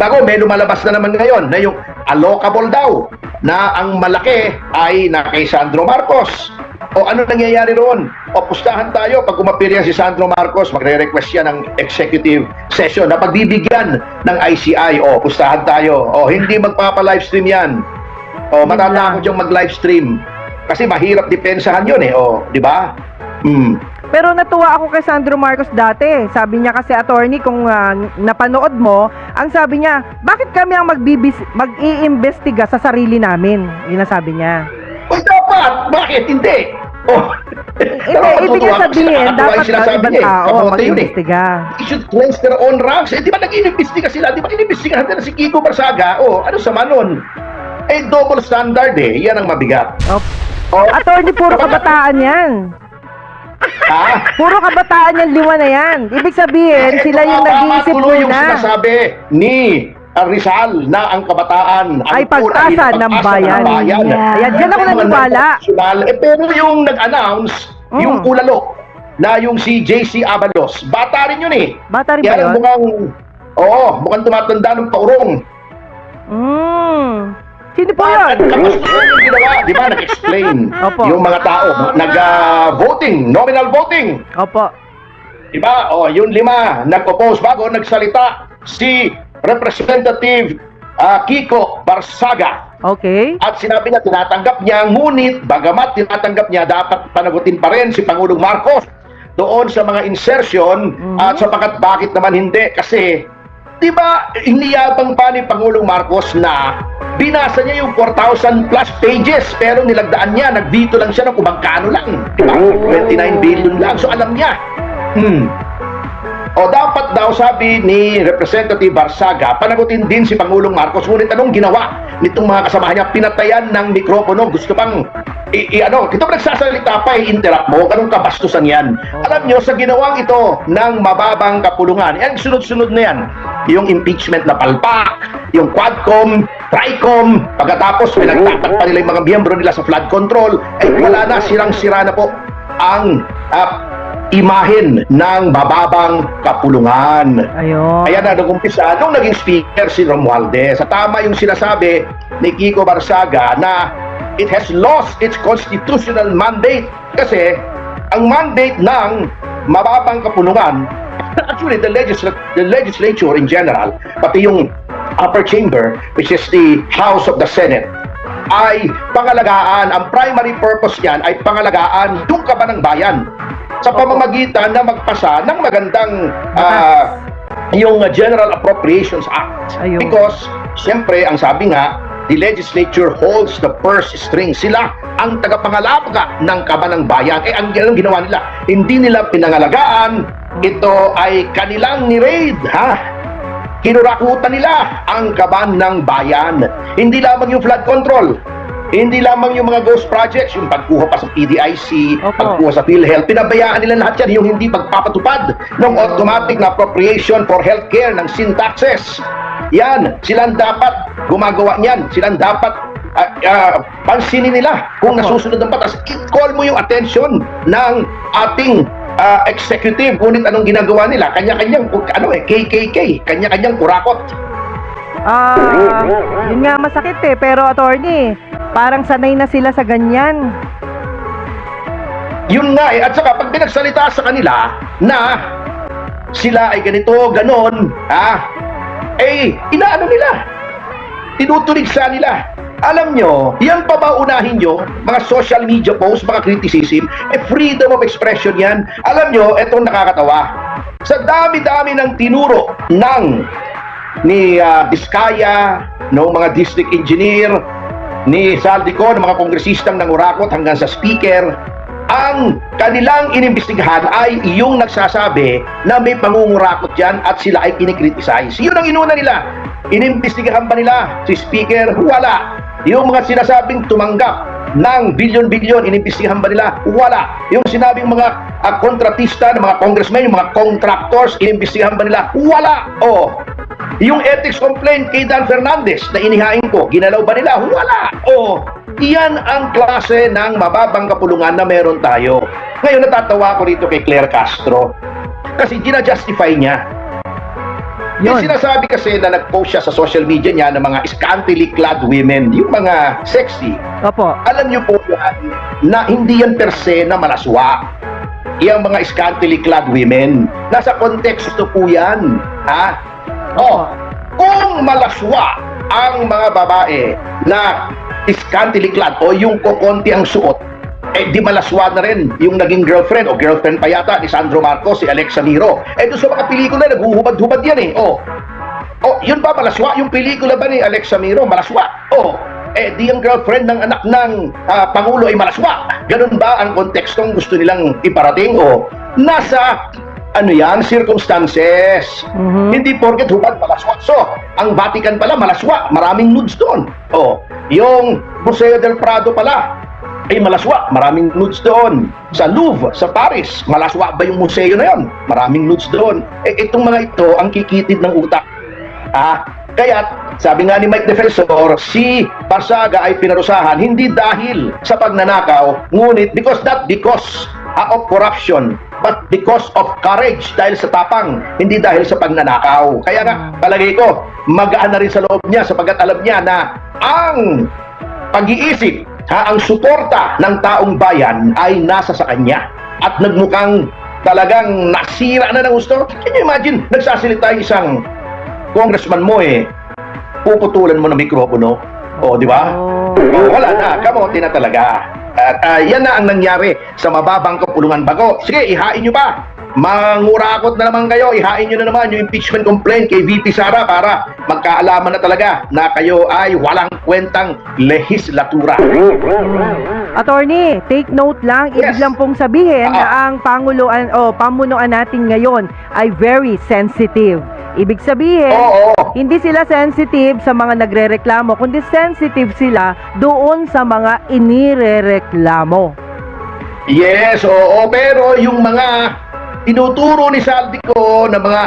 Bago, may lumalabas na naman ngayon na yung allocable daw na ang malaki ay na kay Sandro Marcos. O ano nangyayari roon? O pustahan tayo pag umapirya si Sandro Marcos, magre-request siya ng executive session na pagbibigyan ng ICI. O pustahan tayo. O hindi magpapa-livestream yan. O matatakot yung mag-livestream. Kasi mahirap depensahan yun eh. O, di ba? Pero natuwa ako kay Sandro Marcos dati. Sabi niya kasi, attorney, kung napanood mo, ang sabi niya, bakit kami ang mag-iimbestiga sa sarili namin? Yun ang sabi niya. Uy, dapat! Bakit? Hindi! Oh. Ibig sabihin, dapat ibang tao mag-iimbestiga. They should cleanse their own ranks. Eh, di ba nag-iimbestiga sila? Di ba inimbestigahan nila si Kiko Barsaga? Oh, ano sama nun? Eh, double standard eh. Yan ang mabigat. Oh. Attorney, puro kabataan yan. Ha? Puro kabataan yan, 5 na yan. Ibig sabihin, sila yung nag-iisip muna. Yung sinasabi ni Rizal na ang kabataan ay pag-asa ng bayan. Ayan, dyan ako naniwala. Pero yung nag-announce, yung ulalo, na yung si JC Abalos, bata rin yun eh. Bata rin ba yun? Mukhang tumatanda ng paurong. Sino po yun? Yung ginawa, di ba, nag-explain yung mga tao, nag-voting, nominal voting. Opo. Di ba? Yung 5, nag-oppose bago nagsalita si Representative Kiko Barsaga. Okay. At sinabi niya, tinatanggap niya, ngunit, bagamat tinatanggap niya, dapat panagutin pa rin si Pangulong Marcos doon sa mga insertion at sapagat bakit naman hindi? Kasi, di ba, iniyabang pa ni Pangulong Marcos na binasa niya yung 4,000 plus pages pero nilagdaan niya, nag-veto lang siya ng kung magkano lang. Diba? 29 billion lang. So alam niya. O dapat daw, sabi ni Representative Barsaga, panagutin din si Pangulong Marcos. Ngunit anong ginawa nitong mga kasamahan niya? Pinatayan ng mikropono. Gusto pang ito pa nagsasalita pa, interrupt mo. Anong kabastusan yan? Alam nyo, sa ginawang ito ng mababang kapulungan, yan, sunod-sunod na yan. Yung impeachment na palpak, yung Quadcom, Tricom, pagkatapos pinagtatak pa nila yung mga miyembro nila sa flood control, wala na, sirang-sira na po ang imahen ng mababang kapulungan. Ayun. Kaya na nag-umpisa, nung naging speaker si Romualdez, sa tama yung sinasabi ni Kiko Barsaga na it has lost its constitutional mandate. Kasi ang mandate ng mababang kapulungan, actually the legislature in general, pati yung upper chamber, which is the House of the Senate, ay pangalagaan, ang primary purpose niyan ay pangalagaan yung kaban ng bayan sa pamamagitan na magpasa ng magandang yung General Appropriations Act. Ayun. Because, siyempre, ang sabi nga, the legislature holds the purse string. Sila ang tagapangalaga ng kaban ng bayan. Ang ginawa nila, hindi nila pinangalagaan, ito ay kanilang ni-raid, kinurakutan nila ang kaban ng bayan. Hindi lamang yung flood control, hindi lamang yung mga ghost projects, yung pagkuha pa sa PDIC, pagkuha sa PhilHealth, pinabayaan nila lahat yan, yung hindi pagpapatupad ng automatic na appropriation for healthcare ng sin taxes. Yan, silang dapat gumagawa niyan, silang dapat pansinin nila kung nasusunod ng batas. I-call mo yung attention ng ating executive, ngunit anong ginagawa nila? Kanya-kanyang KKK, kanya-kanyang kurakot. Yun nga masakit pero attorney, parang sanay na sila sa ganyan. Yun nga at saka pag pinagsalita sa kanila na sila ay ganito, ganon, inaano nila, tinutulig sa nila. Alam nyo, yan pa ba unahin nyo, mga social media posts, mga criticism, freedom of expression yan. Alam nyo, etong nakakatawa, sa dami-dami ng tinuro ni Vizcaya, ng mga district engineer, ni Saldico, ng mga kongresistang nangurakot hanggang sa speaker, ang kanilang inimbestigahan ay yung nagsasabi na may pangungurakot yan at sila ay kinikriticize. Yun ang inuna nila. Inimbestigahan pa nila si speaker? Wala. Yung mga sinasabing tumanggap ng bilyon-bilyon, inimbestigahan ba nila? Wala. Yung sinabing mga kontratista, ng mga congressmen, yung mga contractors, inimbestigahan ba nila? Wala. Yung ethics complaint kay Dan Fernandez na inihain ko, ginalaw ba nila? Wala. Iyan ang klase ng mababang kapulungan na meron tayo. Ngayon natatawa ko rito kay Claire Castro kasi gina-justify niya Yung Yun. sinasabi kasi na nag-post siya sa social media niya ng mga scantily clad women, yung mga sexy. Opo. Alam niyo po yan, na hindi yan per se na malaswa. Yung mga scantily clad women, nasa konteksto po yan. Ha? Oh, kung malaswa ang mga babae na scantily clad o yung kokonti ang suot, eh di malaswa na rin yung naging girlfriend o girlfriend pa yata ni Sandro Marcos, si Alexa Miro. Eh doon sa mga pelikula, naghuhubad-hubad yan eh. Oh, yun ba malaswa? Yung pelikula ba ni Alexa Miro, malaswa? Oh, eh di ang girlfriend ng anak ng Pangulo ay malaswa. Ganun ba ang kontekstong gusto nilang iparating? O nasa ano yan, circumstances. Hindi porket hubad malaswa. So, ang Vatican pala malaswa, maraming nudes doon. Oh, yung Museo del Prado pala ay malaswa, maraming nudes doon. Sa Louvre, sa Paris, malaswa ba yung museo na yon? Maraming nudes doon. Eh, itong mga ito ang kikitid ng utak. Kaya sabi nga ni Mike Defensor, si Barsaga ay pinarusahan hindi dahil sa pagnanakaw, ngunit because of corruption, but because of courage, dahil sa tapang, hindi dahil sa pagnanakaw. Kaya nga, palagay ko, magaan na rin sa loob niya sapagkat alam niya na ang pag-iisip, ang suporta ng taong bayan ay nasa sa kanya. At nagmukhang talagang nasira na ng gusto. Can you imagine, nagsasalita yung isang congressman mo puputulan mo ng mikropono. O, di ba? Wala na, kamote na talaga. At yan na ang nangyari sa mababang kapulungan bago. Sige, ihain nyo pa. Mangurakot na naman kayo, ihain nyo na naman yung impeachment complaint kay VP Sara para magkaalaman na talaga na kayo ay walang kwentang lehislatura. Attorney, take note lang, ibig Yes. lang pong sabihin na ang pamunuan natin ngayon ay very sensitive. Ibig sabihin, Oo. hindi sila sensitive sa mga nagrereklamo, kundi sensitive sila doon sa mga inirereklamo. Yes, oo, pero yung mga tinuturo ni Saldico na mga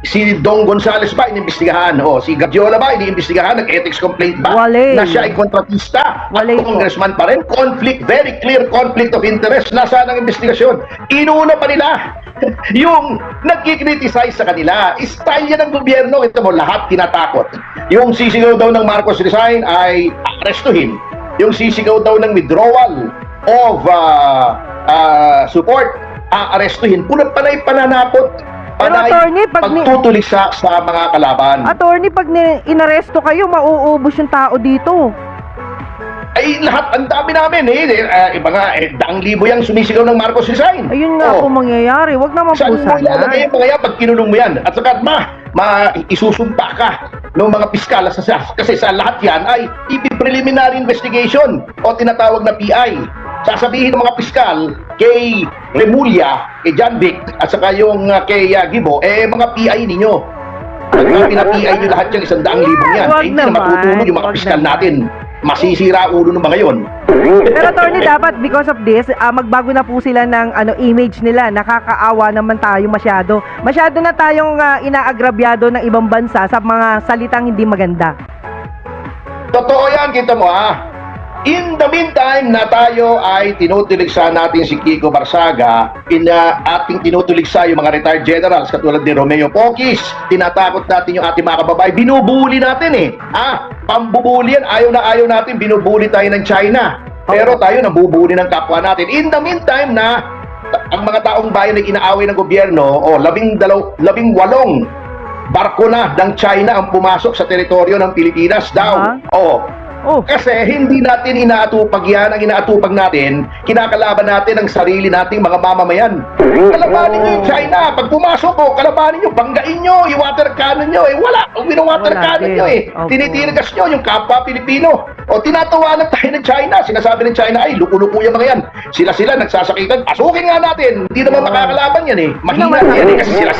si Dong Gonzales ba inimbestigahan? O si Gadiola ba iniimbestigahan? Nag-ethics complaint ba? Wale. Na siya ay kontratista? Wale At po. congressman pa rin? Conflict, very clear conflict of interest. Nasaan ang investigasyon? Inuuna pa nila yung nagkikriticize sa kanila. Style yan ng gobyerno. Ito mo, lahat tinatakot. Yung sisigaw daw ng Marcos resign ay arestuhin. Yung sisigaw daw ng withdrawal of support, aarestuhin. Panay pananakot. Pero, Panay attorney, pagtutulisa sa mga kalaban. Attorney, pag inaresto kayo, mauubos yung tao dito. Ay, lahat, ang dami namin iba nga, daang libo yung sumisigaw ng Marcos resign. Ayun nga po mangyayari. Wag naman po Saan mo sana. ilalagay yung mga yan pag kinulong mo yan? At saka isusumpa ka ng mga piskal kasi sa lahat yan ay preliminary investigation o tinatawag na PI. Sasabihin ng mga piskal kay Remulla, kay John Vic at saka yung kay Gibo, mga PI ninyo. Pag pina-PI nyo lahat yung 100,000 yan, Wag hindi na naman, matutulog yung mga wag piskal naman. natin. Masisira ulo ng mga yon. Pero attorney, dapat because of this, magbago na po sila ng image nila. Nakakaawa naman tayo masyado. Masyado na tayong inaagrabyado ng ibang bansa sa mga salitang hindi maganda. Totoo yan, kita mo In the meantime na tayo ay tinutuligsa natin si Kiko Barsaga, ating tinutuligsa yung mga retired generals katulad ni Romeo Poquis, tinatakot natin yung ating mga kababay, binubuli natin pambubuli yan, ayaw na natin, binubuli tayo ng China, pero tayo nabubuli ng kapwa natin. In the meantime na ang mga taong bayan ay inaaway ng gobyerno, 18 barko na ng China ang pumasok sa teritoryo ng Pilipinas daw. Kasi hindi natin inaatupag yan. Ang inaatupag natin, kinakalaban natin ang sarili nating mga mamamayan. Kalabanin nyo yung China. Pag pumasok kalabanin nyo, banggain nyo, i-water cannon nyo. Wala. Wino-water cannon nyo Tinitirigas nyo yung kapwa Pilipino. Tinatawanan tayo ng China. Sinasabi ng China, ay, luku-luku yung mga yan. Sila nagsasakitan. Pasukin nga natin. Hindi naman makakalaban yan Mahina yan kasi sila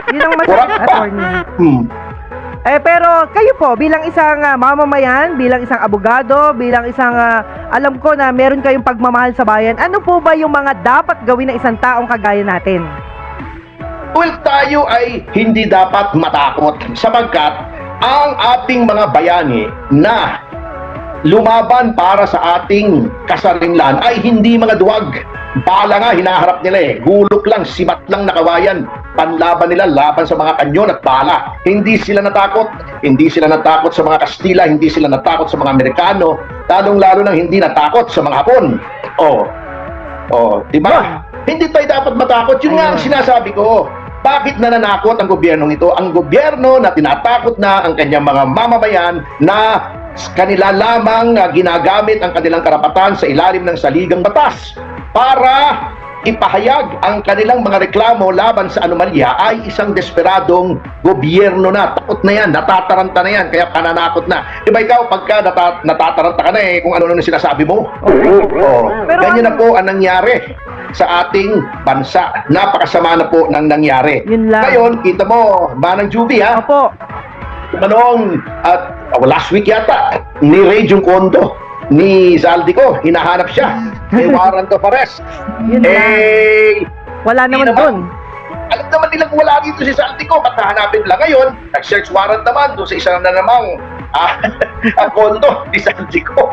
Yun ang masakit, attorney. Pero kayo po, bilang isang mamamayan, bilang isang abogado, bilang isang, alam ko na meron kayong pagmamahal sa bayan, ano po ba yung mga dapat gawin ng isang taong kagaya natin? Well, tayo ay hindi dapat matakot sapagkat ang ating mga bayani na lumaban para sa ating kasarinlan ay hindi mga duwag. Bala nga, hinaharap nila gulok lang, sibat lang na kawayan. panlaban nila laban sa mga kanyon at bala. Hindi sila natakot. Hindi sila natakot sa mga Kastila, hindi sila natakot sa mga Amerikano, lalong-lalo nang hindi natakot sa mga Hapon. Di ba? Hindi tayo dapat matakot. Yun nga ang sinasabi ko. Bakit nananakot ang gobyernong ito? Ang gobyerno na tinatakot na ang kanyang mga mamamayan na kanila lamang ginagamit ang kanilang karapatan sa ilalim ng saligang batas para ipahayag ang kanilang mga reklamo laban sa anomalya ay isang desperadong gobyerno na. Takot na yan, natataranta na yan, kaya kananakot na. Diba ikaw, pagka natataranta ka na kung ano na sinasabi mo? Pero Ganyan na po ang nangyari sa ating bansa. Napakasama na po nang nangyari. Yun lang. Ngayon, kita mo, Manang Juby ha? Opo. Noong, last week yata, ni Ray Juncondo, ni Zaldico, hinahanap siya. May warrant of arrest. Yun lang. Wala naman doon. Alam naman nilang wala dito si Zaldico. Ba't hahanapin lang ngayon? Nag-search warrant naman doon sa isang na namang kondo ni Zaldico.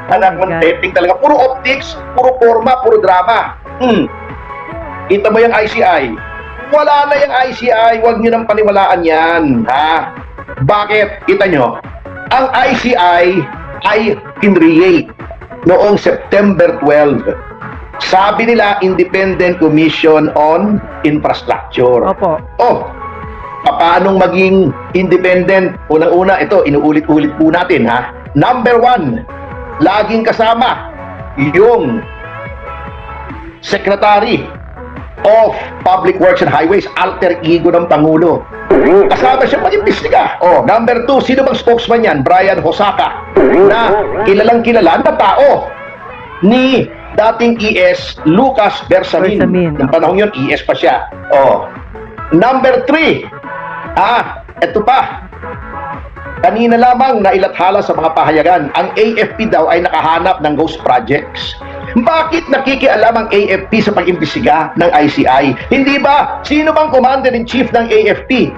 Anak ng taping talaga. Puro optics, puro forma, puro drama. Kita mo yung ICI. Wala na yung ICI. Huwag nyo nang paniwalaan yan. Ha? Bakit? Kita nyo? Ang ICI ay kinreate noong September 12. Sabi nila, Independent Commission on Infrastructure. Opo. Paano maging independent? Unang-una, ito, inuulit-ulit po natin, ha? Number 1, laging kasama yung Secretary of Public Works and Highways, alter ego ng Pangulo. Kasama siya mag-imbestiga. Number 2, sino bang spokesman yan? Brian Hosaka, na kilalang-kilala na tao ni dating ES Lucas Bersamin. Ng panahon yun, ES pa siya. Number 3, ito pa. Kanina lamang nailathala sa mga pahayagan, ang AFP daw ay nakahanap ng ghost projects. Bakit nakikialam ang AFP sa pag-imbestiga ng ICI? Hindi ba? Sino bang Commander-in-Chief ng AFP?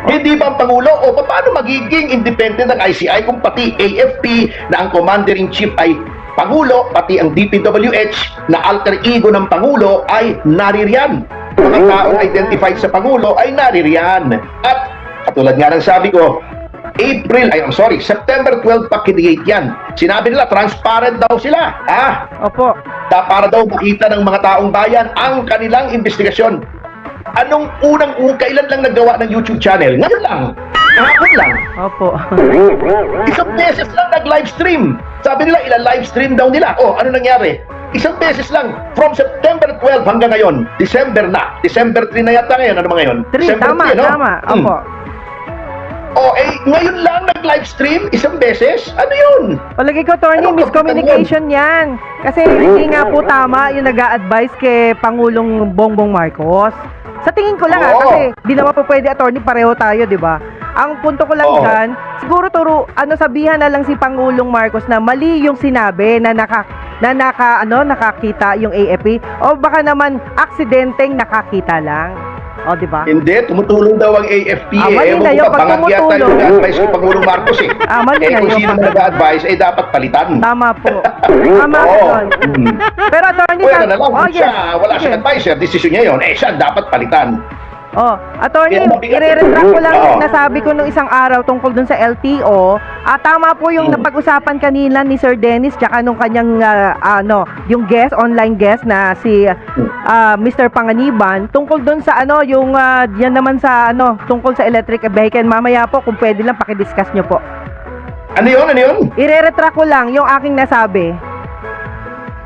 Hindi ba ang Pangulo? Paano magiging independent ng ICI kung pati AFP na ang Commander-in-Chief ay Pangulo, pati ang DPWH na alter ego ng Pangulo ay naririyan? Mga taong identified sa Pangulo ay naririyan. At katulad nga ng sabi ko, September 12 pa kinigate yan. Sinabi nila, transparent daw sila. Opo. Para daw makita ng mga taong bayan ang kanilang investigasyon. Kailan lang naggawa ng YouTube channel? Ngayon lang. Kahapon lang. Opo. Isang beses lang nag-livestream. Sabi nila, ilan-livestream daw nila. Ano nangyari? Isang beses lang. From September 12 hanggang ngayon, December na. December 3 na yata ngayon. Ano ba ngayon? 3, December tama, 3, no? tama. Opo. Ngayon lang nag-livestream? Isang beses? Ano yun? Palagi ko, Tony, miscommunication yan. Kasi hindi nga po tama yung nag-a-advise kay Pangulong Bongbong Marcos. Sa tingin ko lang kasi di naman po pwede, attorney, pareho tayo, di ba? Ang punto ko lang dyan, siguro sabihan na lang si Pangulong Marcos na mali yung sinabi na nakakita yung AFP, o baka naman aksidenteng nakakita lang. Di ba? Hindi, tumutulong daw ang AFP mali na yun. Pag Pangagyatan tumutulong, yung nag-advise kay Pangulong Marcos mali na kung yun. sino nag-advise, dapat palitan. Tama po. Tama po yun. Pero attorney, na lang, wala siyang advisor, decision niya yun, siya dapat palitan. Attorney, i-retract ko lang yung nasabi ko nung isang araw tungkol dun sa LTO. Tama po yung napag-usapan kanina ni Sir Dennis tsaka nung kanyang yung guest, online guest na si Mr. Panganiban tungkol dun sa yung yan naman sa tungkol sa electric vehicle. Mamaya po kung pwede lang paki-discuss nyo po. Ano yun? I-retract ko lang yung aking nasabi.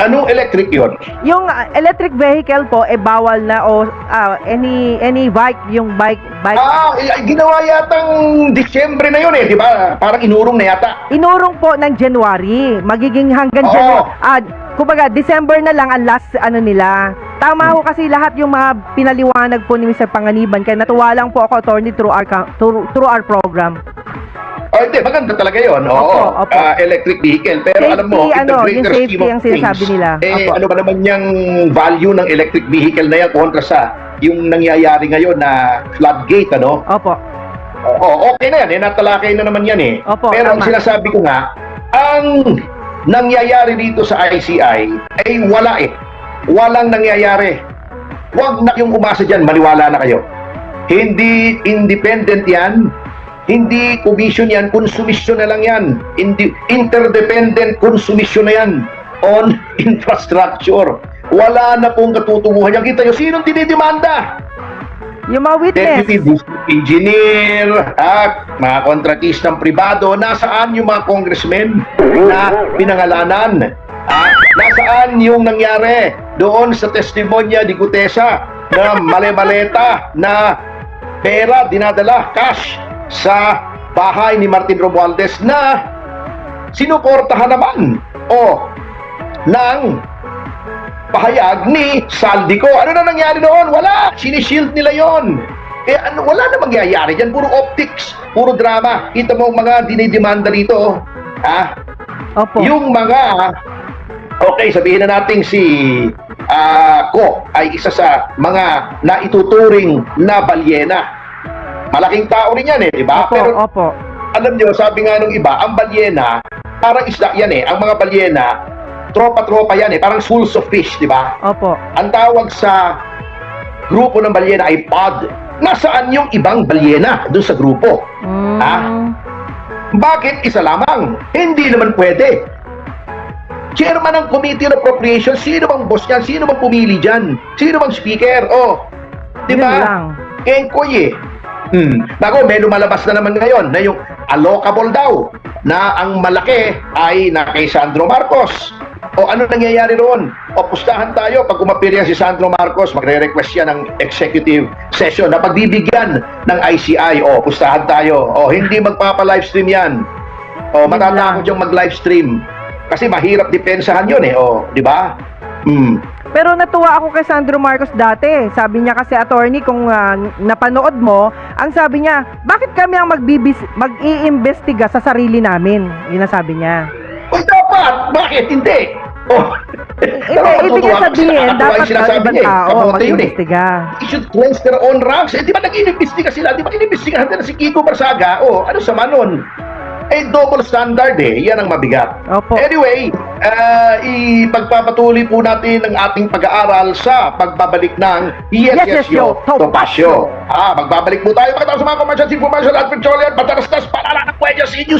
Anong electric yun? Yung electric vehicle po bawal na any bike, yung bike. Ginawa yatang Disyembre na yun di ba? Parang inurong na yata. Inurong po ng January. Magiging hanggang kumbaga December na lang ang last nila. Tama ho kasi lahat yung mga pinaliwanag po ni Mr. Panganiban, kaya natuwa lang po ako, attorney, through our program. Hindi, maganda talaga yun. Opo. Electric vehicle. Pero safety, alam mo, in the yung greater safety scheme ang of sinasabi things, nila. Opo. ano ba naman yung value ng electric vehicle na yan kontra sa yung nangyayari ngayon na floodgate, Opo. Okay na yan. Natalakay na naman yan Opo, pero ang tama. sinasabi ko nga, ang nangyayari dito sa ICI ay wala Walang nangyayari. Huwag na kayong umasa dyan, maniwala na kayo. Hindi independent yan, hindi commission yan, konsumisyon na lang yan. Interdependent konsumisyon na yan on infrastructure. Wala na pong katutunguhan yan. Kita nyo, sinong dinidemanda? Yung mga witness. Deputy District Engineer, mga kontratistang pribado, nasaan yung mga congressmen na pinangalanan? Nasaan yung nangyari doon sa testimonya ni Gutesa na male-maleta na pera dinadala, cash, sa bahay ni Martin Romualdez na sinuportahan naman ng pahayag ni Saldico. Ano na nangyari doon? Wala! Sinishield nila yon. Wala na mangyayari dyan. Puro optics, puro drama. Kita mo mga dinidemanda dito. Opo. Yung mga, okay, sabihin na natin si Ko ay isa sa mga naituturing na balyena. Malaking tao rin yan di ba? Opo, Pero opo. alam nyo, sabi nga nung iba, ang balyena, parang isda yan Ang mga balyena, tropa-tropa yan parang schools of fish, di ba? Opo. Ang tawag sa grupo ng balyena ay pod. Nasaan yung ibang balyena doon sa grupo? Bakit isa lamang? Hindi naman pwede. Chairman ng Committee on Appropriations, sino bang boss niyan? Sino bang pumili dyan? Sino bang speaker? Di Yun ba? lang. Engkoy Nako, may lumalabas na naman ngayon na yung allocable daw na ang malaki ay na kay Sandro Marcos. Ano nangyayari roon? Pustahan tayo pag umapirya si Sandro Marcos, magre-request siya ng executive session na pagbibigyan ng ICI. Pustahan tayo. Hindi magpapa-livestream yan. Matatakot yung mag-livestream. Kasi mahirap depensahan yun di ba? Pero natuwa ako kay Sandro Marcos dati. Sabi niya kasi, attorney, kung napanood mo, ang sabi niya, bakit kami ang mag-iimbestiga sa sarili namin? Yun ang sabi niya. Dapat! Bakit? Hindi! Ibig sabihin, dapat ibang tao Kamote yun mag-iimbestiga. They should cleanse their own ranks. Di ba nag-iimbestiga sila? Di ba inimbestigahan nila si Kiko Barsaga? Ano sama nun? Double standard Yan ang mabigat. Opo. Anyway, ipagpapatuloy po natin ang ating pag-aaral sa pagbabalik ng Yes, Yo, Topacio. Magbabalik po tayo pagkatapos sa mga commercial, information at petroleum, patarastas, palala ng Pwede News.